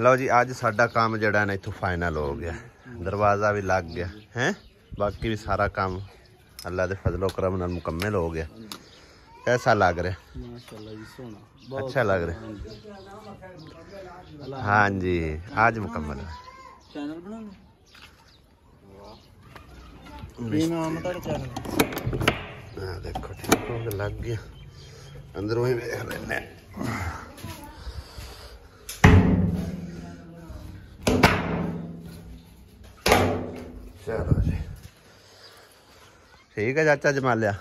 लो जी अज साडा काम जड़ा ना इत्थों फाइनल हो गया, दरवाज़ा भी लग गया है, बाकी भी सारा काम अल्लाह के फजलो करम नाल मुकम्मल हो गया। कैसा लग रहा? माशाल्लाह जी सोना, अच्छा लग रहा? हाँ जी आज मुकम्मल है। चैनल बना लो, हाँ देखो ठीक हो लग गया, अंदरों ही देख लेने। चलो जी ठीक है चाचा जमालिया,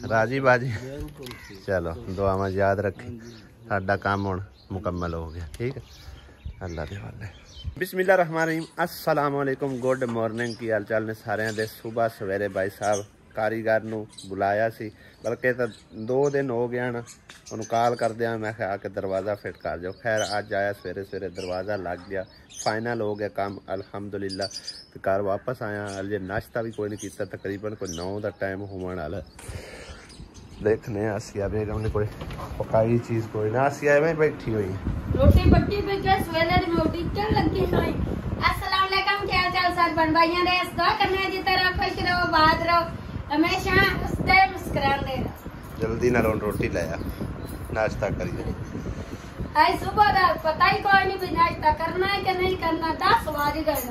राजी बाजी। चलो दुआवां याद रखी, साडा काम हुण मुकम्मल हो गया। ठीक है अल्लाह दे हवाले। बिस्मिल्लाह रहमान रहीम, अस्सलाम वालेकुम, गुड मॉर्निंग। की हाल चाल ने सारिਆਂ ਦੇ? सुबह सवेरे भाई साहब कारीगर ਨੂੰ बुलाया सी, बल्कि तो 2 दिन हो गए हैं उन्होंने कॉल कर दिया, मैं आके के दरवाज़ा फिट कर जाओ। खैर अज आया सवेरे सवेरे दरवाज़ा लग गया, फाइनल हो गया काम अल्हम्दुलिल्लाह। तो घर वापस आया, अजे नाश्ता भी कोई नहीं किया, तकरीबन कोई 9 का टाइम होने वाला। देखने आसिया बेगम ने कोई पकाई चीज़ कोई ना, आसिया में बैठी हुई रोटी पट्टी पे गैस वेले में रोटी चल लगी है। अस्सलाम वालेकुम, क्या चाल सर बन भाइयां ने दुआ करने जी तरह खुश रहो, बात रहो, हमेशा हंसते मुस्कुराते रहो। जल्दी ना रोटी लाया, नाश्ता करिए। आज सुबह का पता ही कोई नहीं भी नाश्ता करना है कि नहीं करना, 10 बज गए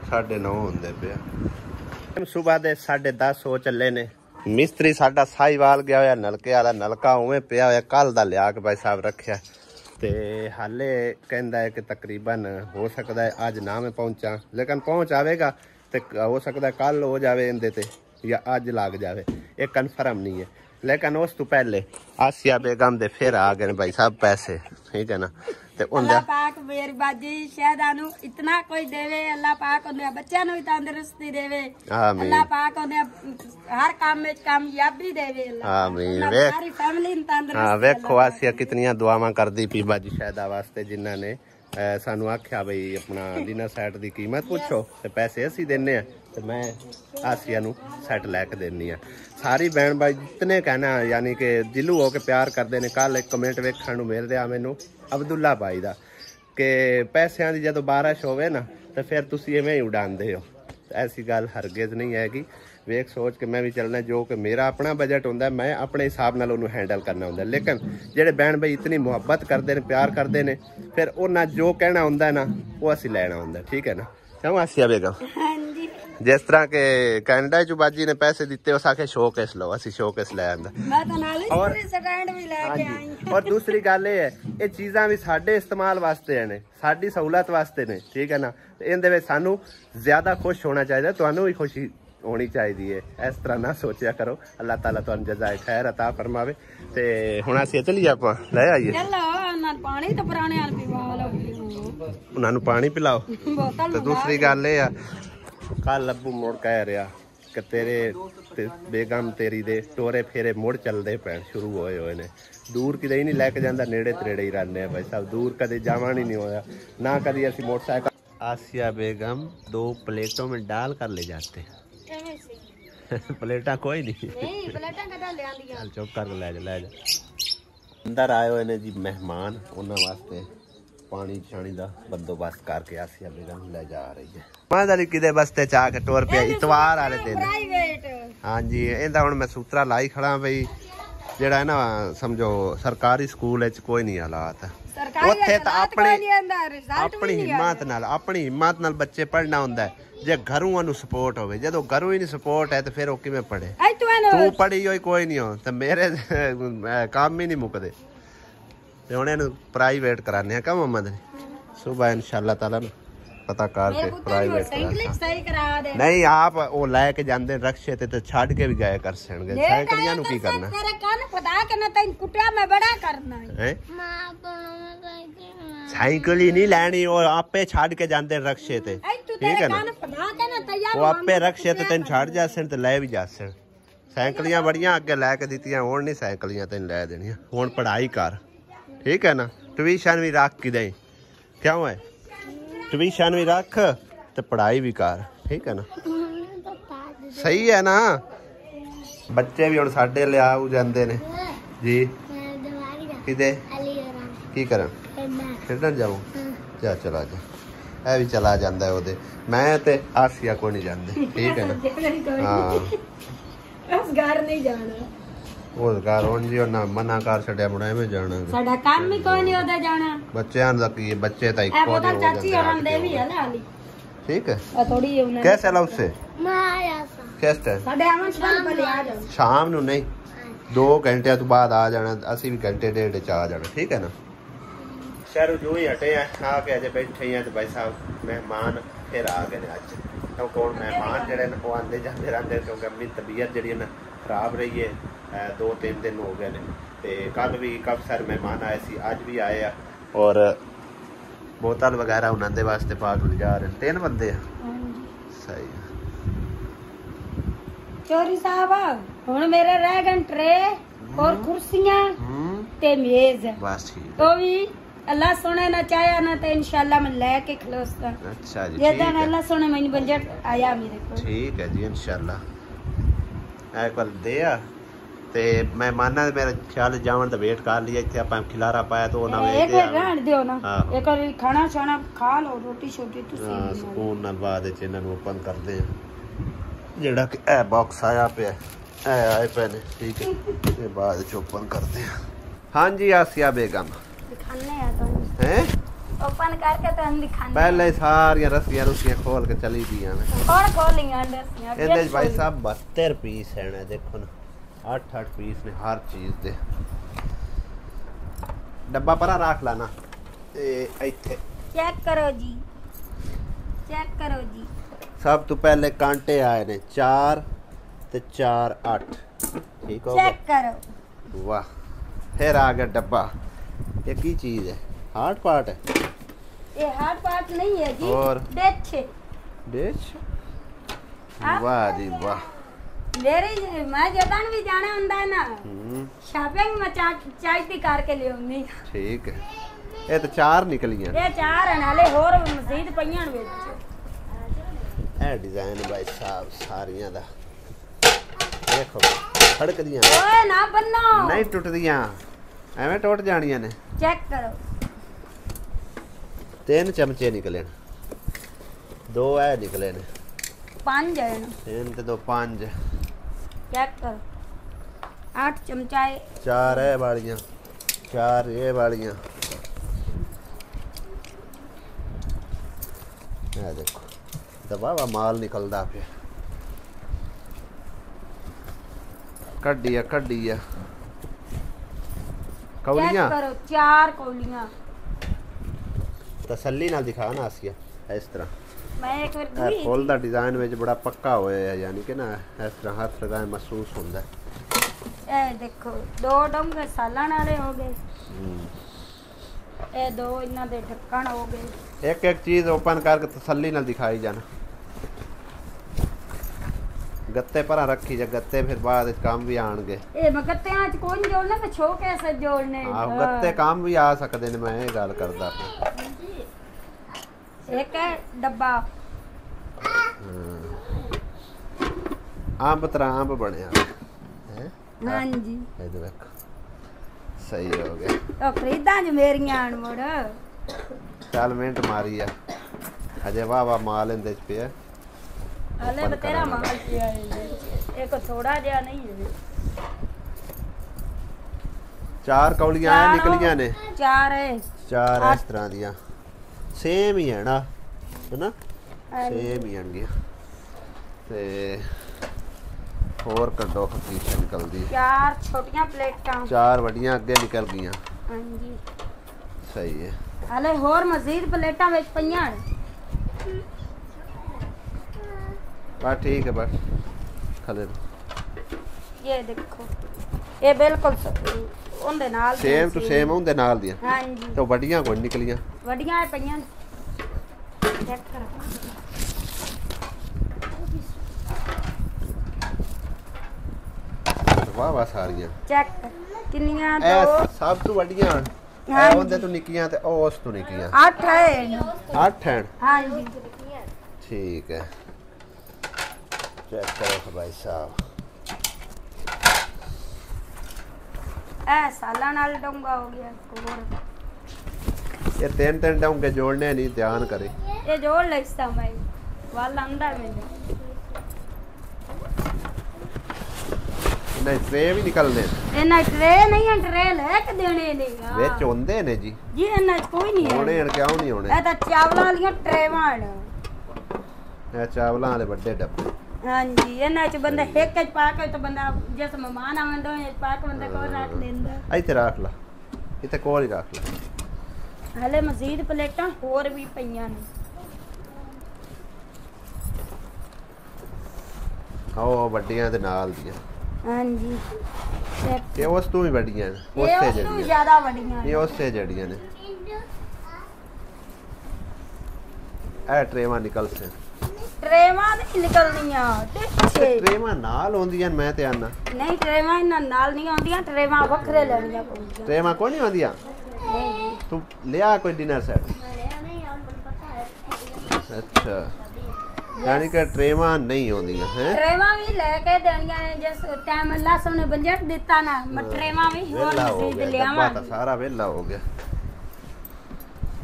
9:30 होंदे पे। सुबह दे 10:30 हो चले ने। मिस्त्री साडा साहिवाल गया होया, नलके वाला नलका उवें पिया होया, कल दा लिया के भाई साहब रखिया ते हाले कहंदा है कि तकरीबन हो सकता है आज ना मैं पहुंचा, लेकिन पहुंच आवेगा तो हो सकता है कल हो जावे इंदे ते या अज लग जावे, ये कन्फर्म नहीं है। लेकिन उस तो पहले आसिया बेगम दे फिर आ गए भाई साहब पैसे, ठीक है ना। ते अल्लाह पाक मेहरबानी शहदा नु इतना कोई देवे, अल्लाह पाक उन्हें बच्चा नु तंदुरुस्ती देवे, अल्लाह पाक उन्हें हर काम में कामयाबी देवे, आमीन। सारी फैमिली तंदुरुस्त। हां वेखो आसिया कितनियां दुआवां करदी पी बाजी शहदा वास्ते, जिन्हां ने सानू आख्या भाई अपना डिनर सैट की कीमत पूछो तो पैसे असी देने, तो मैं आसिया नू सैट लैके देनी है। सारी बहन भाई जितने कहना यानी कि दिलू हो के प्यार करते हैं। कल एक कमेंट वेखण नू मिल रहा मैनू अब्दुल्ला भाई का कि पैसों की जो बारिश होवे ना तो फिर तुसी इवें ही उड़ाते हो। ऐसी गल हरगिज़ नहीं हैगी। वेख सोच के मैं भी चलना, जो कि मेरा अपना बजट होंदा मैं अपने हिसाब नाल उन्होंने हैंडल करना होंदा। लेकिन जेडे बहन भाई इतनी मुहब्बत करते हैं, प्यार करते हैं, फिर उन्हें जो कहना होंदा ना वो असी लैना होंदा। ठीक है ना, क्यों आसिया बेगम? जिस तरह के कैनेडा चो बाजी ने पैसे दिते उस आखे शोकेस लो, असी शोकेस लै आंदा। और दूसरी गल ये है ये चीज़ां भी साडे इस्तेमाल वास्ते ने, साडी सहूलत वास्ते ने, ठीक है ना। इहदे विच सानू ज्यादा खुश होना चाहिए, तुहानू भी खुशी होनी चाहिए। इस तरह ना सोचा करो। अल्लाह ताला तुहानू जज़ाए खैर अता फरमावे। ते हुण असीं चलीए आपां ले आइए, पानी तो पुराने उन्होंने पानी पिलाओ। तो दूसरी गल ये आ कल अब्बू मुड़ कह रहा कि तेरे बेगम तेरी दे टोरे फेरे मुड़ चलते पैन शुरू होए हुए ने। दूर किते ही नहीं लैके जाता, नेड़े तरेड़े ही रहने भाई साहब, दूर कदे जावन ही नहीं होया ना कभी असी मोटरसाइकिल। आसिया बेगम 2 प्लेटों में डाल कर ले जाते प्लेटा कोई नहीं, चुप कर ले जा। अंदर आए हुए ने जी मेहमान, उन्होंने वास्ते पानी शानी का बंदोबस्त करके आसिया बेगम ले जा रही है। मादली किदे बस्ते चा के टोर पे इतवार वाले दिन। हाँ जी इंदा हुण मैं सूत्रा लाई खड़ा भाई, जेड़ा है ना समझो सरकारी स्कूल कोई नहीं हालात है उत्थे तो अपनी हिम्मत नाल बच्चे पढ़ना होंदा है। जे घरों उन्हें सपोर्ट होवे, जो घरों ही नहीं सपोर्ट है तो फिर वो किवें पढ़े? तू पढ़ी होई कोई नहीं हो तो मेरे काम ही नहीं मुकदे। हुण इहनूं प्राइवेट कराने क्या मोहम्मद ने सुबह इंशाअल्लाह ताला ना पता करके प्राइवेट नहीं आप वो लैके जाते रक्शे ते तो छड़ के भी गए कर सकेंगे। साइकिलियां नूं की करना है? साइकिल ही नहीं लैनी, वो आपे छड़ के जाते रक्शे ते, ठीक है ना। वो आपे रक्शे ते तेन छड़ जासन ते ले भी जासन। साइकिलियां बड़ियां अगे लैके दित्तियां, हुण नहीं साइकिलियां तेन लै देनियां। हुण पढ़ाई कर, ठीक है ना। ट्यूशन भी रख कि दे, क्यों है? ट्यूशन भी रख तो पढ़ाई भी कर, ठीक है ना। सही है ना। बच्चे भी हुण साडे लिया जांदे ने जी किदे की करन खेडन जाऊं? जा चला जा। ਇਹ ਵੀ ਚਲਾ ਜਾਂਦਾ ਉਹਦੇ। ਮੈਂ ਤੇ ਆਸੀਆ ਕੋਈ ਨਹੀਂ ਜਾਂਦੇ, ਠੀਕ ਹੈ ਨਾ। ਹਾਂ ਉਸ ਘਰ ਨਹੀਂ ਜਾਣਾ, ਉਹ ਘਰ ਹੁਣ ਜੀ ਉਹਨਾਂ ਮਨਾ ਕਰ ਛੱਡਿਆ, ਮੁੰਡਾ ਐਵੇਂ ਜਾਣਾ। ਸਾਡਾ ਕੰਮ ਹੀ ਕੋਈ ਨਹੀਂ ਉਹਦਾ ਜਾਣਾ। ਬੱਚਿਆਂ ਦਾ ਕੀ, ਬੱਚੇ ਤਾਂ ਇਹ ਇੱਕੋ ਬੋਤਲ ਜਿਹੇ ਹੋ ਚਾਚੀ ਜਾਂਦੇ ਹੋਰਾਂ ਦੇ ਵੀ ਹੈ ਨਾ ਹਾਲੀ। ठीक है। थोड़ी उन्हें कैसे ला उससे किस टाइम? साढ़े आवन पहले आ जाओ शाम ਨੂੰ ਨਹੀਂ 2 ਘੰਟੇ ਤੋਂ ਬਾਅਦ ਆ ਜਾਣਾ, ਅਸੀਂ ਵੀ ਘੰਟੇ ਡੇਢ ਚ ਆ ਜਾਣਾ, ਠੀਕ ਹੈ ਨਾ। ਸ਼ਹਿਰੋਂ ਜੋ ਹੀ ਹਟੇ ਆ ਕੇ ਅਜੇ ਬੈਠੇ ਆ ਤੇ ਭਾਈ ਸਾਹਿਬ ਮਹਿਮਾਨ ਫਿਰ ਆ ਗਏ ਨੇ ਅੱਜ। ਕਿਉਂਕਿ ਹੁਣ ਮਹਿਮਾਨ ਜਿਹੜੇ ਨੇ ਉਹ ਆਉਂਦੇ ਜਾਂਦੇ ਰਹਿੰਦੇ, ਕਿਉਂਕਿ ਆਪਣੀ ਤਬੀਅਤ ਜਿਹੜੀ ਹੈ ਨਾ ਖਰਾਬ ਰਹੀ ਹੈ। 2-3 ਦਿਨ ਹੋ ਗਏ ਨੇ ਤੇ ਕੱਲ ਵੀ ਕਾਫੀ ਸਾਰੇ ਮਹਿਮਾਨ ਆਏ ਸੀ, ਅੱਜ ਵੀ ਆਏ ਆ। ਔਰ बोतल वगैरह उन्होंने वास्ते पाक जा रहे हैं। 3 बंदे सही चोरी साहब हुण मेरे रह गए ट्रे और कुर्सियां ते मेज, बस ठीक तो भी अल्लाह सोने ना चाहे ना तो इंशाल्लाह मैं लेके खलोसता। अच्छा जी, ये दिन अल्लाह सोने मैंने बजट आया मेरे को, ठीक है जी इंशाल्लाह। एक बार दे आ ਤੇ ਮਹਿਮਾਨਾਂ ਦੇ ਮੇਰੇ ਖਿਆਲ ਜਾਵਣ ਦਾ ਵੇਟ ਕਰ ਲਿਆ। ਇੱਥੇ ਆਪਾਂ ਖਿਲਾਰਾ ਪਾਇਆ ਤਾਂ ਉਹ ਨਾ ਵੇਚ ਦੇ ਰਹਿਣ ਦਿਓ ਨਾ, ਇੱਕ ਵਾਰੀ ਖਾਣਾ ਛਾਣਾ ਖਾ ਲਓ, ਰੋਟੀ ਛੋਟੀ ਤੁਸੀਂ। ਹਾਂ ਸਕੂਨ ਨਾਲ ਬਾਅਦ ਵਿੱਚ ਇਹਨਾਂ ਨੂੰ ਓਪਨ ਕਰਦੇ ਆ। ਜਿਹੜਾ ਕਿ ਇਹ ਬਾਕਸ ਆਇਆ ਪਿਆ, ਇਹ ਆਏ ਪਏ ਨੇ, ਠੀਕ ਹੈ, ਇਹ ਬਾਅਦ ਵਿੱਚ ਓਪਨ ਕਰਦੇ ਆ। ਹਾਂਜੀ ਆਸੀਆ ਬੇਗਮ ਦਿਖਾਣੇ ਆ ਤੁਹਾਨੂੰ ਹੈ ओपन करके तो हम दिखाने पहले सारियां रस्सियां खोल के चली दी हैं। और खोलियां रस्सियां ਇਹਦੇ ਵਿੱਚ ਭਾਈ ਸਾਹਿਬ 72 ਪੀਸ ਹੈ ਨਾ, ਦੇਖੋ ਨਾ 8 ਪੀਸ ਨੇ ਹਰ ਚੀਜ਼ ਦੇ। ਡੱਬਾ ਪਰਾਂ ਰੱਖ ਲੈਣਾ ਤੇ ਇੱਥੇ चेक करो जी, चेक करो जी। ਸਭ ਤੋਂ ਪਹਿਲੇ ਕਾਂਟੇ ਆਏ ਨੇ 4 ਤੇ 4 8, ਠੀਕ ਹੋ चेक ਗਿਆ। करो, वाह, फिर आ गया डब्बा। ये की चीज है? हार्ड पार्ट है? ये हार्ड पार्ट नहीं है जी, और डिश डिश। हाँ? वाह जी वाह। मेरी मैं जदन भी जाना हुंदा है ना शॉपिंग में चाहती करके ले आउंदी। ठीक है, ये तो 4 निकलियां। ये 4 है नाले होर मजीद पईयां विच। ए डिजाइन भाई साहब सारियां दा देखो खड़कदियां, ओए ना बन्नो, नहीं टुटदियां, एवें टुट जानियां ने। चेक करो, 3 चमचे निकले ने, 2 ए निकले ने, 5 है ना, 3 ते 2 5। चेक करो, 8 चमचा है, 4 ए वालियां, 4 ये वालियां। ये देखो दबा माल निकलदा पे, कड्डिया कड्डिया चेक कौलियां। करो 4 कौलियां। तसल्ली नाल दिखा ना आसिया, इस तरह मैं एक बार ਇਹ ਫੁੱਲ ਦਾ ਡਿਜ਼ਾਈਨ ਵਿੱਚ ਬੜਾ ਪੱਕਾ ਹੋਇਆ ਹੈ, ਯਾਨੀ ਕਿ ਨਾ ਇਸ ਤਰ੍ਹਾਂ ਹੱਥ ਲਗਾਏ ਮਹਿਸੂਸ ਹੁੰਦਾ ਹੈ। ਇਹ ਦੇਖੋ 2 ਡੋਂਗੇ ਸਾਲਾਂ ਵਾਲੇ ਹੋ ਗਏ, ਇਹ 2 ਇਹਨਾਂ ਦੇ ਢੱਕਣ ਹੋ ਗਏ। ਇੱਕ ਇੱਕ ਚੀਜ਼ ਓਪਨ ਕਰਕੇ ਤਸੱਲੀ ਨਾਲ ਦਿਖਾਈ ਜਾਣਾ। ਗੱਤੇ ਪਰ ਰੱਖੀ ਜਾ, ਗੱਤੇ ਫਿਰ ਬਾਅਦ ਵਿੱਚ ਕੰਮ ਵੀ ਆਣਗੇ। ਇਹ ਗੱਤਿਆਂ ਚ ਕੋਈ ਨਹੀਂ ਜੋੜਨਾ, ਤੇ ਛੋ ਕੈਸੇ ਜੋੜਨੇ। ਆਹ ਗੱਤੇ ਕੰਮ ਵੀ ਆ ਸਕਦੇ ਨੇ, ਮੈਂ ਇਹ ਗੱਲ ਕਰਦਾ ਪਿਆ। एक है डब्बा अंब तरह अंब बनया है। हाँ जी, इधर रख, सही हो गया। तो खरीदा जो मेरियां आन मुड़। चल मिनट मारी है अजय, वाह वाह माल इंदे च पिया। अले तेरा माल पिया है, एक थोड़ा जिहा नहीं है। 4 कौलियां निकलियां ने, 4 है, 4 इस तरह दियां सेम ही है ना, है ना, सेम ही होंगे। ते और कड्डो खीच निकलदी। 4 छोटियां प्लेटां, 4 वड्डियां अगे निकल गईयां। हां जी, सही है। हले होर मजीद प्लेटां विच पईयां। बस ठीक है, बस खले ये देखो, ये बिल्कुल ਉਹਦੇ ਨਾਲ सेम टू सेम ਹੁੰਦੇ ਨਾਲ ਦੀਆਂ। हाँ जी, ਤੇ ਵੱਡੀਆਂ ਕੋਈ ਨਿਕਲੀਆਂ। ਵੱਡੀਆਂ ਪਈਆਂ, ਚੈੱਕ ਕਰੋ। ਵਾਹ ਵਾਹ ਸਾਰੀਆਂ ਚੈੱਕ ਕਿੰਨੀਆਂ? ਇਹ 2 ਸਭ ਤੋਂ ਵੱਡੀਆਂ हाँ ਇਹ ਉਹਦੇ ਤੋਂ ਨਿੱਕੀਆਂ ਤੇ ਉਹ ਉਸ ਤੋਂ ਨਿੱਕੀਆਂ। 8 है। 8 हैं, हाँ जी, ठीक है। चेक करो भाई साहब, ए साला नाल डोंगा हो गया। ये 3 डोंगे जोड़ने नहीं, ध्यान करे। ये जोड़ लगता मैं वाला अंदर में नहीं ट्रे भी निकलने ਇਹਨਾਂ ਟਰੇ ਨਹੀਂ ਹੈ ਟਰੇ ਲੈ ਕੇ ਦੇਣੇ ਨੇ ਵਿੱਚ ਹੁੰਦੇ ਨੇ ਜੀ ਇਹਨਾਂ ਕੋਈ ਨਹੀਂ ਹੈ ਹੋਣੇ ਕਿਉਂ ਨਹੀਂ ਹੋਣੇ ਇਹ ਤਾਂ ਚਾਵਲਾਂ ਵਾਲੀਆਂ ਟਰੇਵਾਂ ਨੇ ਇਹ ਚਾਵਲਾਂ ਵਾਲੇ ਵੱਡੇ ਡੱਬੇ ਹਾਂਜੀ ਇਹਨਾਂ ਚ ਬੰਦਾ ਇੱਕ ਚ ਪਾ ਕੇ ਤਾਂ ਬੰਦਾ ਜਿਸ ਮਹਿਮਾਨ ਆਉਂਦਾ ਹੈ ਪਾ ਕੇ ਬੰਦਾ ਕੋਲ ਰੱਖ ਲੈਂਦਾ ਇੱਥੇ ਰੱਖ ਲਾ ਇੱਥੇ ਕੋਲ ਹੀ ਰੱਖ ਲਾ ਹਲੇ ਮਜ਼ੀਦ ਪਲੇਟਾਂ ਹੋਰ ਵੀ ਪਈਆਂ ਨੇ ਉਹ ਵੱਡੀਆਂ ਦੇ ਨਾਲ ਦੀਆਂ ਹਾਂਜੀ ਇਹ ਉਸ ਤੋਂ ਵੀ ਵੱਡੀਆਂ ਨੇ ਇਹ ਉਸੇ ਉਸ ਤੋਂ ਜਿਹੜੀਆਂ ਜ਼ਿਆਦਾ ਵੱਡੀਆਂ ਇਹ ਉਸੇ ਜਿਹੜੀਆਂ ਨੇ ਇਹ ਟਰੇਵਾਂ ਨਿਕਲ ਸੇ ਟਰੇਵਾਂ ਨਹੀਂ ਨਿਕਲਦੀਆਂ ਪਿੱਛੇ ਟਰੇਵਾਂ ਨਾਲ ਹੁੰਦੀਆਂ ਨੇ ਮੈਂ ਤੇ ਆਨਾ ਨਹੀਂ ਟਰੇਵਾਂ ਇਹਨਾਂ ਨਾਲ ਨਹੀਂ ਆਉਂਦੀਆਂ ਟਰੇਵਾਂ ਵੱਖਰੇ ਲੈਣੀਆਂ ਪੈਂਦੀਆਂ ਟਰੇਵਾਂ ਕੋਈ ਨਹੀਂ ਆਉਂਦੀਆਂ ਨਹੀਂ ਤੂੰ ਲਿਆ ਕੋਈ ਡਿਨਰ ਸੈਟ ਅੱਛਾ यानी कि ट्रेवा नहीं होंदियां हैं ट्रेवा भी लेके देनियां ने जिस टाइम अल्लाह सबने बजट दिता ना मैं ट्रेवा भी और वेला हो मजीद गया लियावां डब्बा तो सारा वेला हो गया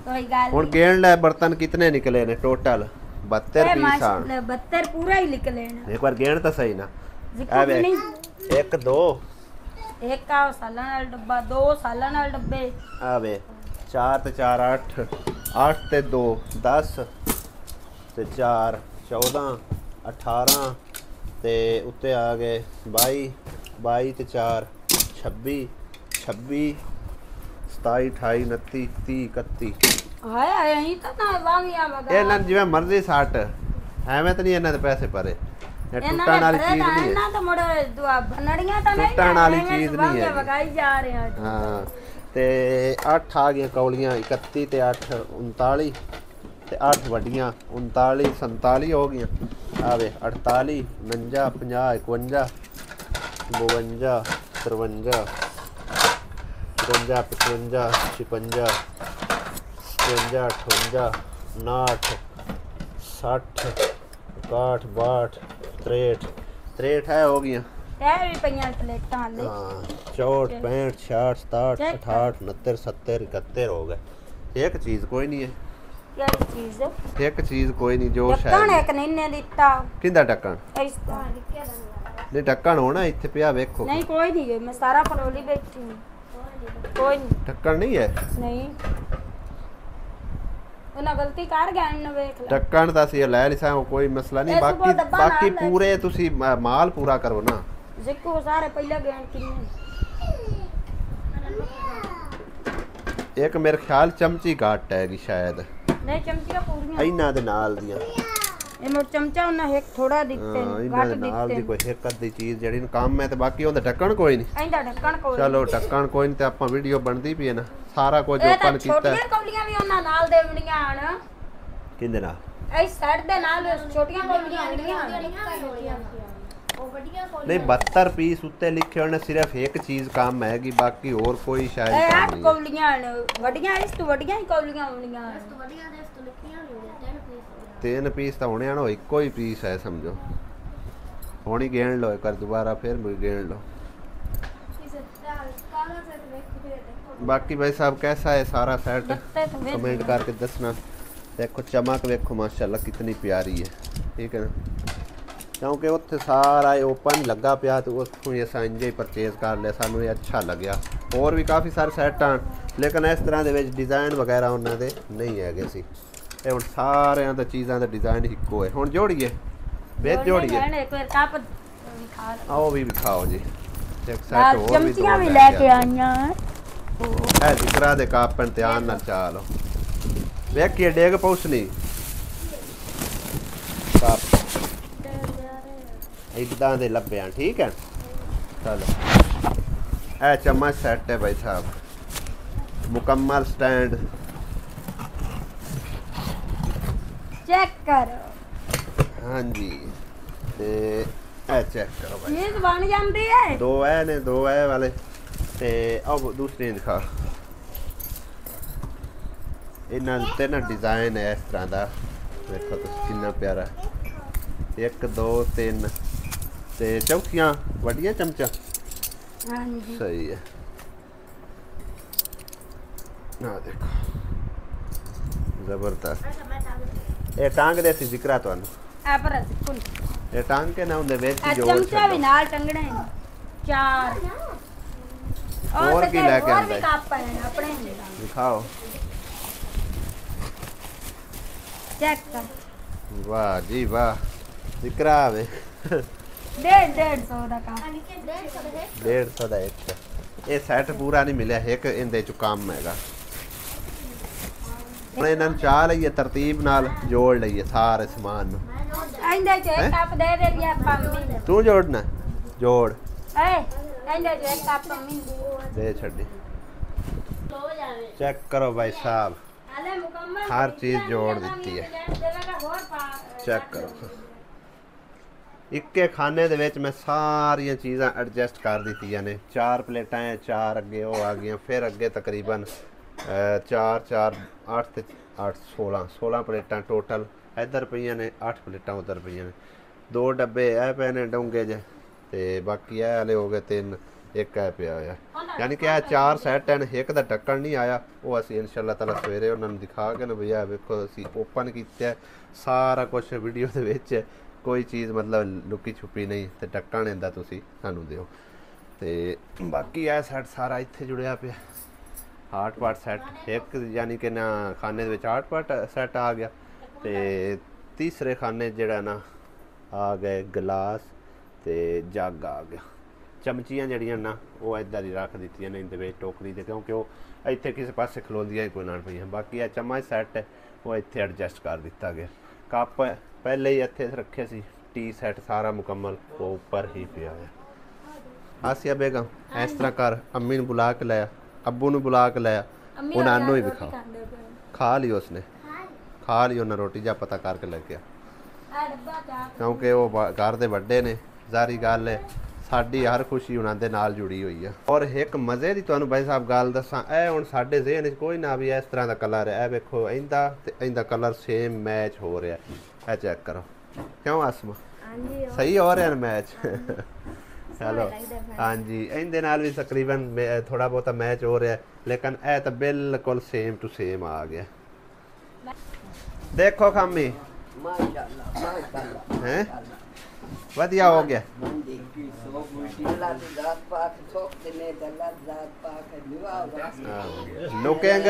कोई गल हुन गेण ले बर्तन कितने निकले ने टोटल 72 पीस आन 72 पूरा ही निकले ना एक बार गेण तो सही ना जिक्को भी नहीं 1 2 एक का सालन वाला डब्बा दो सालन वाले डब्बे आवे 4 ते 4 8 8 ते 2 10 ते 4 14 18 ਤੇ ਉੱਤੇ ਆ ਗਏ 22 22 ਤੇ 4 26 26 27 28 29 30 31 ਹਾਏ ਹਾਏ ਹੀ ਤਾਂ ਨਾ ਵਾਵੀਆਂ ਵਗਾ ਇਹਨਾਂ ਨੂੰ ਜਿਵੇਂ ਮਰਜ਼ੀ ਸੱਟ ਐਵੇਂ ਤਾਂ ਨਹੀਂ ਇਹਨਾਂ ਦੇ ਪੈਸੇ ਭਰੇ ਇਹ ਟੁੱਟਣ ਵਾਲੀ ਚੀਜ਼ ਨਹੀਂ ਹੈ ਇਹਨਾਂ ਤਾਂ ਮੁੜੇ ਦੁਆ ਬਣੜੀਆਂ ਤਾਂ ਨਹੀਂ ਟੁੱਟਣ ਵਾਲੀ ਚੀਜ਼ ਨਹੀਂ ਹੈ ਵਗਾਈ ਜਾ ਰਹੇ ਆ ਹਾਂ ਤੇ 8 ਆ ਗਈਆਂ ਕੌਲੀਆਂ 31 ਤੇ 8 39 ਤੇ 8 ਵੱਡੀਆਂ 39 47 ਹੋ ਗਈਆਂ ਆਵੇ 48 49 50 51 52 53 54 55 56 57 58 59 60 61 62 63 ਹੈ ਹੋ ਗਈਆਂ ਇਹ ਵੀ ਪਈਆਂ ਪਲੇਟਾਂ ਹਲੇ ਹਾਂ 64 65 66 67 68 69 70 71 ਹੋ ਗਏ ਇੱਕ ਚੀਜ਼ ਕੋਈ ਨਹੀਂ ਹੈ ਕਿਹੜੀ ਚੀਜ਼ ਇੱਕ ਚੀਜ਼ ਕੋਈ ਨਹੀਂ ਜੋ ਢੱਕਣ ਸ਼ਾਇਦ ਇੱਕ ਨਹੀਂ ਨੇ ਦਿੱਤਾ ਕਿੰਦਾ ਢੱਕਣ ਇਸ ਦਾ ਨਹੀਂ ਢੱਕਣ ਹੋਣਾ ਇੱਥੇ ਪਿਆ ਵੇਖੋ ਨਹੀਂ ਕੋਈ ਨਹੀਂ ਮੈਂ ਸਾਰਾ ਫਰੋਲੀ ਬੈਠੀ ਹੂੰ ਕੋਈ ਨਹੀਂ ਢੱਕਣ ਨਹੀਂ ਹੈ ਨਹੀਂ ਉਹਨਾਂ ਗਲਤੀ ਕਰ ਗਿਆ ਨਾ ਵੇਖ ਲੈ ਢੱਕਣ ਤਾਂ ਅਸੀਂ ਲੈ ਲਿਆ ਕੋਈ ਮਸਲਾ ਨਹੀਂ ਇਹ ਸੁਬਹ ਬਾਕੀ ਡੱਬਾ ਬਾਕੀ ਨਾਲ ਲੈ ਪੂਰੇ ਤੁਸੀਂ ਮਾਲ ਪੂਰਾ ਕਰੋ ਨਾ ਜ਼ਿੱਕੂ ਸਾਰੇ ਪਹਿਲਾਂ ਗਏ ਕਿੰਨੇ ਇੱਕ ਮੇਰੇ ਖਿਆਲ ਚਮਚੀ ਘੱਟ ਹੈਗੀ ਸ਼ਾਇਦ ਨਹੀਂ ਚਮਚੀਆਂ ਪੂਰੀਆਂ ਇਹਨਾਂ ਦੇ ਨਾਲ ਦੀਆਂ ਇਹ ਮੋ ਚਮਚਾ ਉਹਨਾਂ ਇੱਕ ਥੋੜਾ ਦਿੱਤੇ ਹਾਂ ਨੇ ਇਹਨਾਂ ਘੱਟ ਦੇ ਨਾਲ ਦੀ ਦਿੱਤੇ ਕੋਈ ਇੱਕ ਅੱਧੀ ਚੀਜ਼ ਜਿਹੜੀ ਨੂੰ ਕੰਮ ਹੈ ਤੇ ਬਾਕੀ ਉਹਦਾ ਢੱਕਣ ਕੋਈ ਨਹੀਂ ਇਹਦਾ ਢੱਕਣ ਕੋਈ ਚਲੋ ਢੱਕਣ ਕੋਈ ਨਹੀਂ ਤੇ ਆਪਾਂ ਵੀਡੀਓ ਬਣਦੀ ਪਈ ਹੈ ਨਾ ਸਾਰਾ ਕੁਝ ਇਹ ਤਾਂ ਓਪਨ ਕੀਤਾ ਛੋਟੀਆਂ ਕੌਲੀਆਂ ਵੀ ਉਹਨਾਂ ਨਾਲ ਦੇਵਣੀਆਂ ਹਨ ਕਿੰਦੇ ਨਾਲ ਇਹ ਸੈੱਟ ਦੇ ਨਾਲ ਛੋਟੀਆਂ ਕੌਲੀਆਂ ਆਉਣੀਆਂ ਨਹੀਂ 72 ਪੀਸ ਉੱਤੇ ਲਿਖੇ ਹੋਣੇ ਸਿਰਫ ਇੱਕ ਚੀਜ਼ ਕੰਮ ਹੈਗੀ ਬਾਕੀ ਹੋਰ ਕੋਈ ਸ਼ਾਇਦ ਇਹ ਕੰਮ 8 ਨਹੀਂ ਕੌਲੀਆਂ ਹਨ ਵੱਡੀਆਂ ਇਸ ਤੋਂ ਵੱਡੀਆਂ ਹੀ ਕੌਲੀਆਂ ਆਉਣੀਆਂ ਹਨ 3 ਪੀਸ ਤਾਂ ਹੋਣੇ ਆਣੋ ਇੱਕੋ ਹੀ ਪੀਸ ਹੈ ਸਮਝੋ ਹੁਣ ਹੀ ਗਿਣ ਲਓ ਇੱਕ ਵਾਰ ਦੁਬਾਰਾ ਫਿਰ ਵੀ ਗਿਣ ਲਓ बाकी भाई साहब कैसा है सारा सेट कमेंट करके दसना देखो चमक देखो माशाल्लाह कितनी प्यारी है ठीक है ना क्योंकि उत्थे सारा ओपन लगा पिया तो उसको ही असा इंजे ही परचेज कर लिया सानू ये अच्छा लग्या और भी काफ़ी सारे सैट आन लेकिन इस तरह के डिज़ाइन वगैरह उन्होंने नहीं है सी ये हुण सारियां दा चीज़ां दा डिज़ाइन इक्को है हुण जोड़िए बेच जोड़िए आओ भी खाओ जी एक सेट और भी चमचियां भी लेके आईयां है जिकरा दे कापन ध्यान नाल चालो वेखिए डेग पहुंचनी काप इदां दे लब्बे ठीक है चलो ए चम्मच सेट है भाई साहब मुकम्मल स्टैंड चेक करो हाँ जी ते ए चेक करो भाई ये बन जाती है दो है ने दो है वाले ਤੇ अब दूसरी दिखा ਇਹਨਾਂ ਤੇ ਨਾ ਡਿਜ਼ਾਈਨ ਹੈ ਇਸ ਤਰ੍ਹਾਂ ਦਾ ਦੇਖੋ ਤੁਸੀਂ ਕਿੰਨਾ ਪਿਆਰਾ 1 2 3 ਤੇ ਚੌਕੀਆਂ ਵੱਡੀਆਂ ਚਮਚਾ ਹਾਂਜੀ ਸਹੀ ਹੈ ਨਾ ਦੇਖੋ ਜ਼ਬਰਦਸਤ ਇਹ ਟਾਂਗ ਦੇ ਸੀ ਜ਼ਿਕਰਾ ਤੁਹਾਨੂੰ ਆ ਪਰ ਕੁਲ ਇਹ ਟਾਂਗ ਕੇ ਨਾ ਹੁੰਦੇ ਵਿੱਚ ਆ ਜੋੜ ਚਮਚਾ ਵੀ ਨਾਲ ਟੰਗਣੇ ਨੇ 4 ਹੋਰ ਕੀ ਲੈ ਕੇ ਹੋਰ ਆਂਦਾ ਵੀ ਕੱਪ ਹੈ ਆਪਣੇ ਦਿਖਾਓ ਚੈੱਕ ਕਰ ਵਾਹ ਜੀ ਵਾਹ ਜ਼ਿਕਰਾ ਵੇ 150 ਦਾ ਕੱਪ 150 ਦਾ ਇੱਕ ਇਹ ਸੈੱਟ ਪੂਰਾ ਨਹੀਂ ਮਿਲਿਆ ਇੱਕ ਇਹਦੇ ਚ ਕੰਮ ਹੈਗਾ ਹੁਣ ਇਹਨਾਂ ਨੂੰ ਚਾਹ ਲਈਏ ਤਰਤੀਬ ਨਾਲ ਜੋੜ ਲਈਏ ਸਾਰੇ ਸਮਾਨ ਨੂੰ ਇਹਦੇ ਚ ਇੱਕ ਕੱਪ ਦੇ ਦੇ ਲਿਆ ਪੰਮੀ ਤੂੰ ਜੋੜਨਾ ਜੋੜ ਇਹਦੇ ਚ ਇੱਕ ਕੱਪ ਪੰਮੀ ਦੇ ਛੱਡੀ ਚੈੱਕ ਕਰੋ ਭਾਈ ਸਾਹਿਬ ਹਲੇ ਮੁਕੰਮਲ ਹਰ ਚੀਜ਼ ਜੋੜ ਦਿੱਤੀ ਹੈ ਚੈੱਕ ਕਰੋ ਇੱਕੇ ਖਾਨੇ ਦੇ ਵਿੱਚ ਮੈਂ ਸਾਰੀਆਂ ਚੀਜ਼ਾਂ ਐਡਜਸਟ ਕਰ ਦਿੱਤੀਆਂ ਨੇ 4 ਪਲੇਟਾਂ ਹੈ 4 ਅੱਗੇ ਉਹ ਆ ਗਈਆਂ ਫਿਰ ਅੱਗੇ ਤਕਰੀਬਨ 4 4 8 ਤੇ 8 16 ਪਲੇਟਾਂ ਟੋਟਲ ਇੱਧਰ ਪਈਆਂ ਨੇ 8 ਪਲੇਟਾਂ ਉੱਧਰ ਪਈਆਂ ਨੇ 2 ਡੱਬੇ ਇਹ ਪਏ ਨੇ ਡੋਂਗੇ ਜੇ ਤੇ ਬਾਕੀ ਇਹ ਵਾਲੇ ਹੋ ਗਏ 3 ਇੱਕ ਹੈ ਪਿਆ ਹੋਇਆ ਯਾਨੀ ਕਿ ਇਹ 4 ਸੈੱਟ ਹਨ ਇੱਕ ਦਾ ਢੱਕਣ ਨਹੀਂ ਆਇਆ ਉਹ ਅਸੀਂ ਇਨਸ਼ਾਅੱਲਾ ਤਾਲਾ ਸਵੇਰੇ ਉਹਨਾਂ ਨੂੰ ਦਿਖਾ ਕੇ ਨਾ ਭਈਆ ਵੇਖੋ ਅਸੀਂ ਓਪਨ ਕੀਤਾ ਸਾਰਾ ਕੁਝ ਵੀਡੀਓ ਦੇ ਵਿੱਚ ਕੋਈ ਚੀਜ਼ ਮਤਲਬ ਲੁਕੀ ਛੁਪੀ ਨਹੀਂ ਤੇ ਢੱਕਣ ਇਹਦਾ ਤੁਸੀਂ ਸਾਨੂੰ ਦਿਓ ਤੇ ਬਾਕੀ ਇਹ ਸੈੱਟ ਸਾਰਾ ਇੱਥੇ ਜੁੜਿਆ ਪਿਆ ਹਾਟ ਪਾਟ ਸੈੱਟ ਇੱਕ ਯਾਨੀ ਕਿ ਨਾ ਖਾਨੇ ਦੇ ਵਿੱਚ ਹਾਟ ਪਾਟ ਸੈੱਟ ਆ ਗਿਆ ਤੇ ਤੀਸਰੇ ਖਾਨੇ ਜਿਹੜਾ ਨਾ ਆ ਗਏ ਗਲਾਸ ਤੇ ਜੱਗ ਆ ਗਿਆ ਚਮਚੀਆਂ ਜਿਹੜੀਆਂ ਨਾ ਉਹ ਇੱਦਾਂ ਦੀ ਰੱਖ ਦਿੱਤੀਆਂ ਨੇ ਇਹਦੇ ਵਿੱਚ ਟੋਕਰੀ ਦੇ ਕਿਉਂਕਿ ਉਹ ਇੱਥੇ ਕਿਸੇ ਪਾਸੇ ਖਲੋਂਦੀਆਂ ਹੀ ਕੋਈ ਨਾ ਪਈਆਂ ਬਾਕੀ ਇਹ ਚਮਚ ਸੈੱਟ ਹੈ ਉਹ ਇੱਥੇ ਐਡਜਸਟ ਕਰ ਦਿੱਤਾ ਗਿਆ ਕੱਪ ਪਹਿਲੇ ਹੀ ਇੱਥੇ ਰੱਖੇ ਸੀ ਟੀ ਸੈੱਟ ਸਾਰਾ ਮੁਕੰਮਲ ਉਹ ਉੱਪਰ ਹੀ ਪਿਆ ਹੋਇਆ ਆਸੀਆ ਬੇਗਮ ਇਸ ਤਰ੍ਹਾਂ ਕਰ ਅੰਮੀ ਨੂੰ ਬੁਲਾ ਕੇ ਲਾਇਆ ਅੱਬੂ ਨੂੰ ਬੁਲਾ ਕੇ ਲਾਇਆ ਉਹਨਾਂ ਨੂੰ ਹੀ ਵਿਖਾਓ ਖਾ ਲਈ ਉਸਨੇ ਖਾ ਲਈ ਉਹਨਾਂ ਰੋਟੀ ਜਾਂ ਪਤਾ ਕਰਕੇ ਲੈ ਗਿਆ ਕਿਉਂਕਿ ਉਹ ਘਰ ਦੇ ਵੱਡੇ ਨੇ ਜ਼ਾਰੀ ਗੱਲ ਹੈ ਸਾਡੀ ਹਰ ਖੁਸ਼ੀ ਉਹਨਾਂ ਦੇ ਨਾਲ ਜੁੜੀ ਹੋਈ ਆ ਔਰ ਇੱਕ ਮਜ਼ੇ ਦੀ ਤੁਹਾਨੂੰ ਭਾਈ ਸਾਹਿਬ ਗੱਲ ਦੱਸਾਂ ਇਹ ਹੁਣ ਸਾਡੇ ਜ਼ਿਹਨ 'ਚ ਕੋਈ ਨਾ ਵੀ ਇਸ ਤਰ੍ਹਾਂ ਦਾ ਕਲਰ ਹੈ ਇਹ ਵੇਖੋ ਇਹਦਾ ਤੇ ਇਹਦਾ ਕਲਰ ਸੇਮ ਮੈਚ ਹੋ ਰਿਹਾ ਇਹ ਚੈੱਕ ਕਰੋ ਕਿਉਂ ਆਸਮਾ ਸਹੀ ਹੋ ਰਿਹਾ ਮੈਚ ਚਲੋ ਹਾਂਜੀ ਇਹਦੇ ਨਾਲ ਵੀ ਤਕਰੀਬਨ ਥੋੜਾ ਬਹੁਤਾ ਮੈਚ ਹੋ ਰਿਹਾ ਲੇਕਿਨ ਇਹ ਤਾਂ ਬਿਲਕੁਲ ਸੇਮ ਟੂ ਸੇਮ ਆ ਗਿਆ ਦੇਖੋ ਖਾਮੀ ਮਾਸ਼ਾਅੱਲਾ ਹੈ ਵਧੀਆ ਹੋ ਗਿਆ ਲੁਕਿੰਗ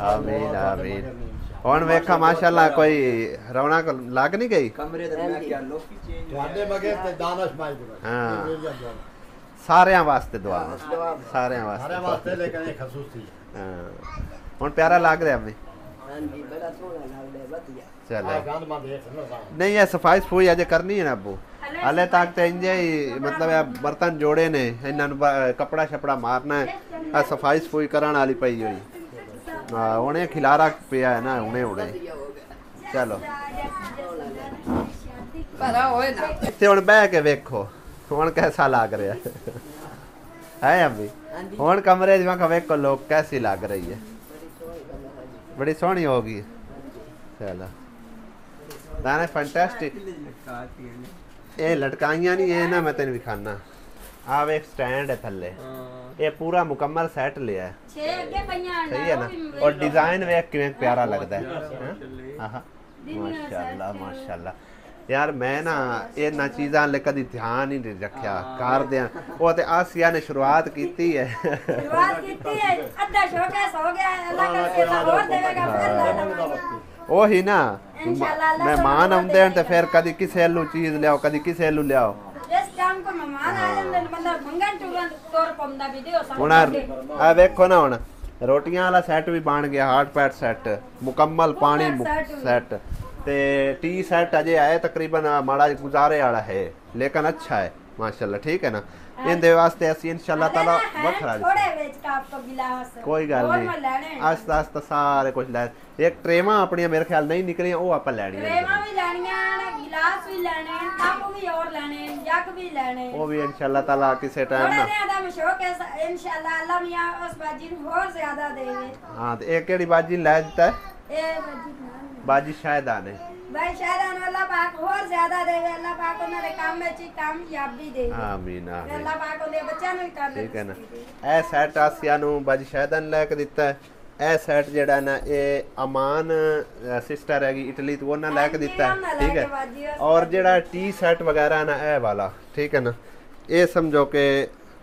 ਆਮੀਨ ਆਮੀਨ ਹੁਣ ਵੇਖਾ ਮਾਸ਼ਾਅੱਲਾ ਕੋਈ ਰੌਣਕ ਲੱਗ ਨਹੀਂ ਗਈ ਹਾਂ ਸਾਰਿਆਂ ਵਾਸਤੇ ਦੁਆ ਸਾਰਿਆਂ ਵਾਸਤੇ ਲੇਕਿਨ ਇਹ ਖਸੂਸੀ ਹਾਂ ਹੁਣ ਪਿਆਰਾ ਲੱਗ ਰਿਹਾ ਮੈਨੂੰ ਹਾਂਜੀ ਬੜਾ ਸੋਹਣਾ ਲੱਗਦਾ ਵਧੀਆ चलो नहीं है सफाई सफूई अजे करनी है ना अबू हले तक तो इंजे ही मतलब है बर्तन जोड़े ने इन्होंने कपड़ा शपड़ा मारना है सफाई सफूई कराने वाली पई हुई उन्हें खिलारा पिया है ना उन्हें उड़े चलो इतने हुण बह के वेखो हुण कैसा लग रहा है अम्मी हुण कमरे च वेखो लोग कैसी लग रही है बड़ी सोहनी होगी चलो दाने फैंटास्टिक ये लटकाइयां नहीं है ना मैं तेन दिखाना आप एक स्टैंड है थल्ले ये पूरा मुकम्मल सेट लिया है सही है ना और डिजाइन वेख किवें प्यारा लगता है माशाल्लाह माशाल्लाह यार मैं ना इन्हां चीज़ां ले कदी ध्यान ही नहीं रखा कर दिया वो ते आसिया ने शुरुआत की है ਉਹੀ ਨਾ ਮਹਿਮਾਨ ਆਉਂਦੇ ਹਨ ਤੇ ਫਿਰ ਕਦੀ ਕਿਸੇ ਨੂੰ ਚੀਜ਼ ਲਿਆਓ ਕਦੀ ਕਿਸੇ ਨੂੰ ਲਿਆਓ ਇਸ ਕੰਮ ਕੋ ਮਹਿਮਾਨ ਆ ਜਾਂਦੇ ਨੇ ਬੰਦਾ ਮੰਗਣ ਟੁਗਣ ਤੋਰ ਪੰਦਾ ਵੀਡੀਓ ਹੁਣ ਆ ਵੇਖੋ ਨਾ ਹੁਣ ਰੋਟੀਆਂ ਵਾਲਾ ਸੈੱਟ ਵੀ ਬਣ ਗਿਆ ਹਾਰਟ ਪੈਟ ਸੈੱਟ ਮੁਕੰਮਲ ਪਾਣੀ ਸੈੱਟ ਤੇ ਟੀ ਸੈੱਟ ਅਜੇ ਆਏ ਤਕਰੀਬਨ ਮਾੜਾ ਗੁਜ਼ਾਰੇ ਵਾਲਾ ਹੈ ਲੇਕਿਨ ਅੱਛਾ ਹੈ ਮਾਸ਼ਾਅੱਲਾ ਠੀਕ ਹੈ ਨਾ ਇਹਦੇ ਵਾਸਤੇ ਅਸੀਂ ਇਨਸ਼ਾਅੱਲਾ ਤਾਲਾ ਵੱਖਰਾ ਥੋੜੇ ਵਿੱਚ ਕੱਪ ਤੋਂ ਗਿਲਾਸ ਕੋਈ ਗੱਲ ਨਹੀਂ ਆਸਤਾ ਆਸਤਾ ਸਾਰੇ ਕੁਝ ਲੈ ਇੱਕ ਟਰੇਵਾਂ ਆਪਣੀਆਂ ਮੇਰੇ ਖਿਆਲ ਨਹੀਂ ਨਿਕਲੀਆਂ ਉਹ ਆਪਾਂ ਲੈਣੀਆਂ ਟਰੇਵਾਂ ਵੀ ਲੈਣੀਆਂ ਗਿਲਾਸ ਵੀ ਲੈਣੇ ਕੱਪ ਵੀ ਹੋਰ ਲੈਣੇ ਜੱਗ ਵੀ ਲੈਣੇ ਉਹ ਵੀ ਇਨਸ਼ਾਅੱਲਾ ਤਾਲਾ ਕਿਸੇ ਟਾਈਮ ਨਾ ਉਹਨੇ ਦਾ ਸ਼ੌਕ ਹੈ ਇਨਸ਼ਾਅੱਲਾ ਅੱਲਾ ਮੀਆਂ ਉਸ ਬਾਜੀ ਨੂੰ ਹੋਰ ਜ਼ਿਆਦਾ ਦੇਵੇ ਹਾਂ ਤੇ ਇਹ ਕਿਹੜੀ ਬਾਜੀ ਲੈ ਦਿੱਤਾ ਇਹ ਬਾਜੀ ਸ਼ਾਇਦ ਆਨੇ भाई शायद अल्लाह पाक और ज्यादा देवे अल्लाह पाक उन्हां दे काम विच कामयाबी दे ਆਮੀਨ ਆਮੀਨ अल्लाह पाक उन्हें बच्चों ਨੂੰ ਕਰ ਠੀਕ ਹੈ ਨਾ ਇਹ ਸੈਟ ਆਸਿਆ ਨੂੰ ਬਾਜੀ ਸ਼ਾਇਦਨ ਲੈ ਕੇ ਦਿੱਤਾ ਹੈ ਇਹ ਸੈਟ ਜਿਹੜਾ ਨਾ ਇਹ ਅਮਾਨ ਸਿਸਟਰ ਹੈਗੀ ਇਟਲੀ ਤੋਂ ਉਹਨਾਂ ਲੈ ਕੇ ਦਿੱਤਾ ਹੈ ਠੀਕ ਹੈ ਔਰ ਜਿਹੜਾ ਟੀ ਸੈਟ ਵਗੈਰਾ ਨਾ ਇਹ ਵਾਲਾ ਠੀਕ ਹੈ ਨਾ ਇਹ ਸਮਝੋ ਕਿ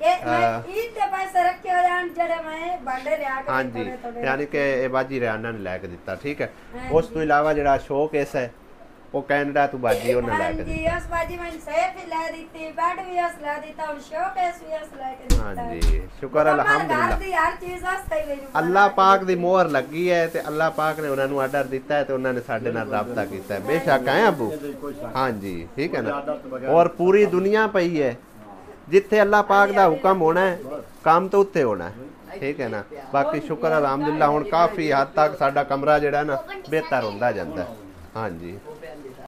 ईद के पैसे रखे हो जान जड़े मैं बांडे रिया के ਹਾਂਜੀ ਯਾਨੀ ਕਿ ਇਹ ਬਾਜੀ ਰਿਆਨਾ ਨੇ ਲੈ ਕੇ ਦਿੱਤਾ ਠੀਕ ਹੈ ਉਸ ਤੋਂ ਇਲਾਵਾ ਜਿਹੜਾ ਸ਼ੋਕੇਸ ਹੈ ਉਹ ਕੈਨੇਡਾ ਤੋਂ ਬਾਜੀ ਉਹਨੇ ਲੈ ਕੇ ਦਿੱਤਾ ਉਸ ਬਾਜੀ ਮੈਂ ਸੇਫ ਹੀ ਲੈ ਦਿੱਤੀ ਬੈਡ ਵੀ ਉਸ ਲੈ ਦਿੱਤਾ ਔਰ ਸ਼ੋਕੇਸ ਵੀ ਉਸ ਲੈ ਕੇ ਦਿੱਤਾ ਹਾਂਜੀ ਸ਼ੁਕਰ ਅਲਹਮਦੁਲਿਲਾ ਦੀ ਹਰ ਚੀਜ਼ ਵਾਸਤੇ ਹੀ ਅੱਲਾਹ ਪਾਕ ਦੀ ਮੋਹਰ ਲੱਗੀ ਹੈ ਤੇ ਅੱਲਾਹ ਪਾਕ ਨੇ ਉਹਨਾਂ ਨੂੰ ਆਰਡਰ ਦਿੱਤਾ ਹੈ ਤੇ ਉਹਨਾਂ ਨੇ ਸਾਡੇ ਨਾਲ ਰਾਬਤਾ ਕੀਤਾ ਹੈ ਬੇਸ਼ੱਕ ਹੈ ਅਬੂ ਹਾਂਜੀ ਠੀਕ ਹੈ ਨਾ ਔਰ ਪੂਰੀ ਦੁਨੀਆ ਪਈ ਹੈ ਜਿੱਥੇ ਅੱਲਾਹ ਪਾਕ ਦਾ ਹੁਕਮ ਹੋਣਾ ਹੈ ਕੰਮ ਤਾਂ ਉੱਥੇ ਹੋਣਾ ਹੈ ਠੀਕ ਹੈ ਨਾ ਬਾਕੀ ਸ਼ੁਕਰ ਅਲਹਮਦੁਲਿਲਾ ਹੁਣ ਕਾਫੀ ਹੱਦ ਤੱਕ ਸਾਡਾ ਕਮਰਾ ਜਿਹੜਾ ਨਾ ਬਿਹਤਰ ਹੁੰਦਾ ਜਾਂਦਾ ਹੈ ਹਾਂਜੀ